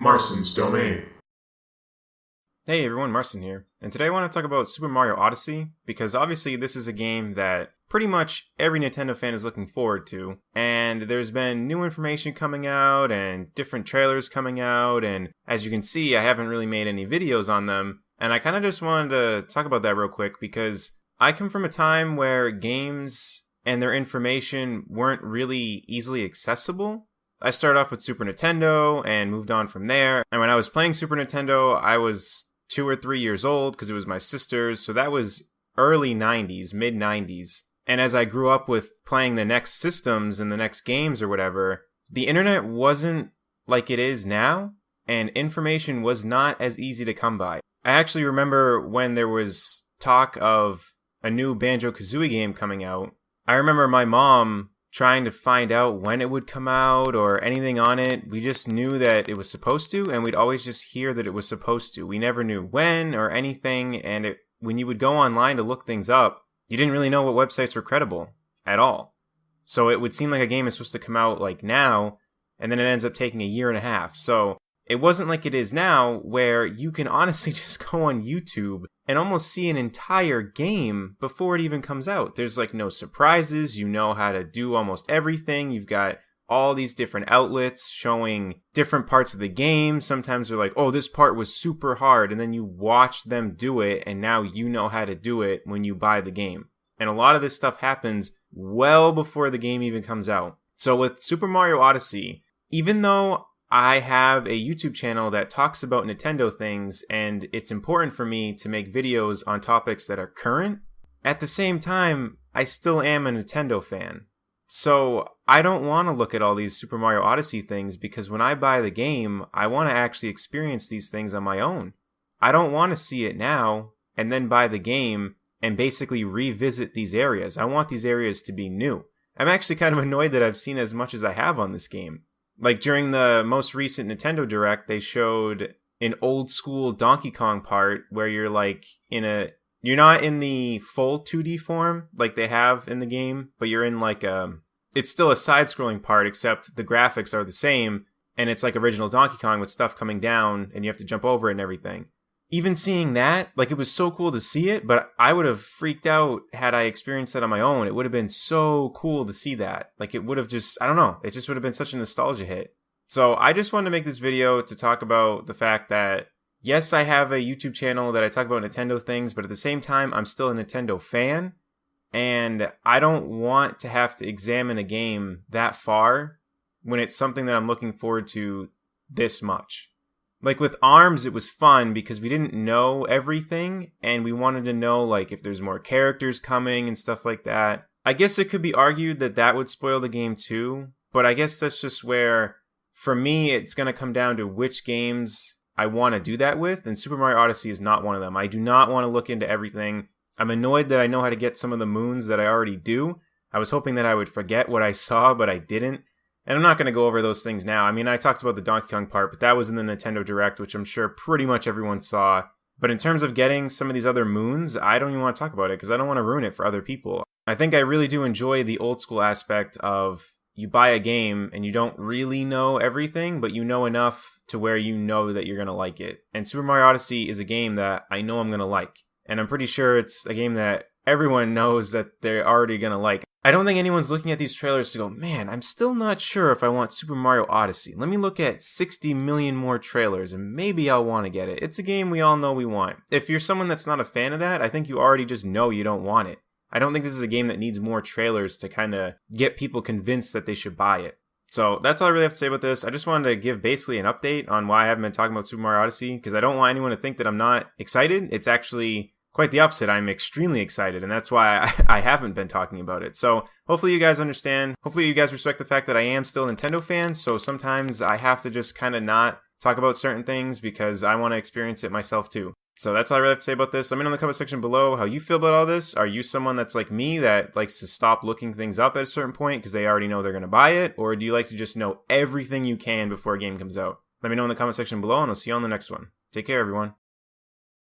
Marston's Domain. Hey everyone, Marston here, and today I want to talk about Super Mario Odyssey, because obviously this is a game that pretty much every Nintendo fan is looking forward to, and there's been new information coming out, and different trailers coming out, and as you can see, I haven't really made any videos on them, and I kind of just wanted to talk about that real quick, because I come from a time where games and their information weren't really easily accessible. I started off with Super Nintendo and moved on from there, and when I was playing Super Nintendo, I was 2 or 3 years old because it was my sister's, so that was early 90s, mid 90s. And as I grew up with playing the next systems and the next games or whatever, the internet wasn't like it is now, and information was not as easy to come by. I actually remember when there was talk of a new Banjo-Kazooie game coming out. I remember my mom trying to find out when it would come out or anything on it. We just knew that it was supposed to, and we'd always just hear that it was supposed to. We never knew when or anything, and when you would go online to look things up, you didn't really know what websites were credible at all. So it would seem like a game is supposed to come out like now, and then it ends up taking a year and a half. So it wasn't like it is now, where you can honestly just go on YouTube and almost see an entire game before it even comes out. There's like no surprises. You know how to do almost everything. You've got all these different outlets showing different parts of the game. Sometimes they're like, oh, this part was super hard. And then you watch them do it, and now you know how to do it when you buy the game. And a lot of this stuff happens well before the game even comes out. So with Super Mario Odyssey, even though I have a YouTube channel that talks about Nintendo things, and it's important for me to make videos on topics that are current, at the same time, I still am a Nintendo fan. So I don't want to look at all these Super Mario Odyssey things, because when I buy the game, I want to actually experience these things on my own. I don't want to see it now and then buy the game and basically revisit these areas. I want these areas to be new. I'm actually kind of annoyed that I've seen as much as I have on this game. Like during the most recent Nintendo Direct, they showed an old school Donkey Kong part where you're like you're not in the full 2D form like they have in the game, but you're in like it's still a side-scrolling part, except the graphics are the same, and it's like original Donkey Kong with stuff coming down and you have to jump over it and everything. Even seeing that, like, it was so cool to see it, but I would have freaked out had I experienced that on my own. It would have been so cool to see that. Like, it would have just, I don't know, it just would have been such a nostalgia hit. So I just wanted to make this video to talk about the fact that, yes, I have a YouTube channel that I talk about Nintendo things, but at the same time, I'm still a Nintendo fan, and I don't want to have to examine a game that far when it's something that I'm looking forward to this much. Like with ARMS, it was fun because we didn't know everything, and we wanted to know like if there's more characters coming and stuff like that. I guess it could be argued that that would spoil the game too, but I guess that's just where, for me, it's going to come down to which games I want to do that with, and Super Mario Odyssey is not one of them. I do not want to look into everything. I'm annoyed that I know how to get some of the moons that I already do. I was hoping that I would forget what I saw, but I didn't. And I'm not going to go over those things now. I mean, I talked about the Donkey Kong part, but that was in the Nintendo Direct, which I'm sure pretty much everyone saw. But in terms of getting some of these other moons, I don't even want to talk about it because I don't want to ruin it for other people. I think I really do enjoy the old school aspect of you buy a game and you don't really know everything, but you know enough to where you know that you're going to like it. And Super Mario Odyssey is a game that I know I'm going to like. And I'm pretty sure it's a game that everyone knows that they're already going to like. I don't think anyone's looking at these trailers to go, man, I'm still not sure if I want Super Mario Odyssey. Let me look at 60 million more trailers and maybe I'll want to get it. It's a game we all know we want. If you're someone that's not a fan of that, I think you already just know you don't want it. I don't think this is a game that needs more trailers to kind of get people convinced that they should buy it. So that's all I really have to say about this. I just wanted to give basically an update on why I haven't been talking about Super Mario Odyssey, because I don't want anyone to think that I'm not excited. It's actually quite the opposite. I'm extremely excited, and that's why I haven't been talking about it. So hopefully you guys understand. Hopefully you guys respect the fact that I am still a Nintendo fan, so sometimes I have to just kind of not talk about certain things because I want to experience it myself too. So that's all I really have to say about this. Let me know in the comment section below how you feel about all this. Are you someone that's like me that likes to stop looking things up at a certain point because they already know they're going to buy it? Or do you like to just know everything you can before a game comes out? Let me know in the comment section below, and I'll see you on the next one. Take care, everyone.